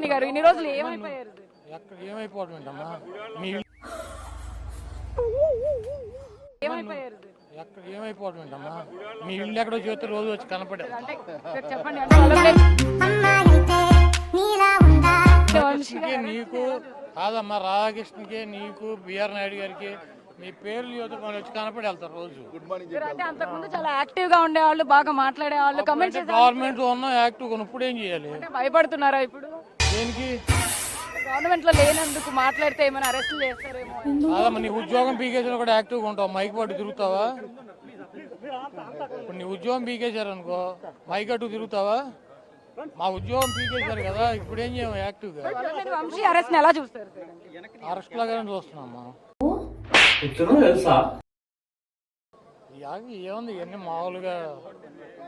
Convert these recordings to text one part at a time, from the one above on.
పేర్నాని గారు ఇన్ని రోజులు ఏమైపోయారు? ఎక్కడ ఏమైపోవడం ఏంటమ్మా? మీ ఏమైపోయారు? ఎక్కడ ఏమైపోవడం ఏంటమ్మా? మీ ఇల్లు ఎక్కడో చేస్తే రోజు వచ్చి కనపడే అంటే చెప్పండి అంటే వంశీకి నీకు కాదమ్మా, రాధాకృష్ణకి నీకు బిఆర్ నాయుడు గారికి మీ పేర్లు యువత వచ్చి కనపడి వెళ్తారు రోజు. అంటే అంతకుముందు చాలా యాక్టివ్ గా ఉండేవాళ్ళు, బాగా మాట్లాడేవాళ్ళు, కమెంట్ గవర్నమెంట్ లో ఉన్న యాక్టివ్ ఇప్పుడు ఏం చేయాలి? భయపడుతున్నారా ఇప్పుడు? దేనికి? గవర్నమెంట్ లో లేనందుకు మాట్లాడితే ఏమైనా అరెస్ట్ చేస్తారేమో. కాదమ్మా, నీ ఉద్యోగం పీకేసిన కూడా యాక్టివ్గా ఉంటావు, మైక్ పట్టు తిరుగుతావా? ఇప్పుడు నీ ఉద్యోగం పీకేశారు అనుకో, మైక్ అటు తిరుగుతావా? మా ఉద్యోగం పీకేశారు కదా, ఇప్పుడు ఏం చేయము యాక్టివ్గా. వంశీ అరెస్ట్ ఎలా చూస్తారు? అరెస్ట్ లాగానే చూస్తున్నామ్మా. ఏముంది, ఇవన్నీ మామూలుగా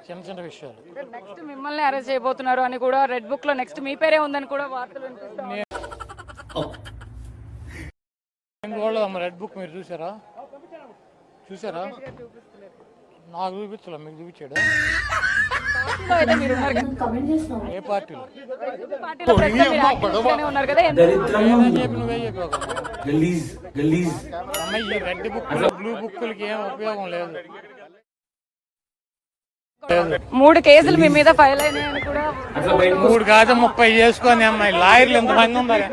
చిన్న చిన్న విషయాలు. నెక్స్ట్ మిమ్మల్ని అరెస్ట్ చేయబోతున్నారు అని కూడా రెడ్ బుక్ లో నెక్స్ట్ మీ పేరే ఉందని కూడా వార్తలు వినిపిస్తాయి. రెడ్ బుక్ మీరు చూసారా? నాకు చూపించలే, మీకు చూపించాడు? ఏ పార్టీలో? ఉన్నారు కదా, నువ్వే చెప్పావు. ఈ రెడ్ బుక్ బ్లూ బుక్లకి ఏం ఉపయోగం లేదు. 3 కేసులు మీ మీద ఫైల్ అయినాయని కూడా. 3 కాదు 30 చేసుకొని అమ్మాయి లాయర్లు ఎంతమంది ఉన్నారు?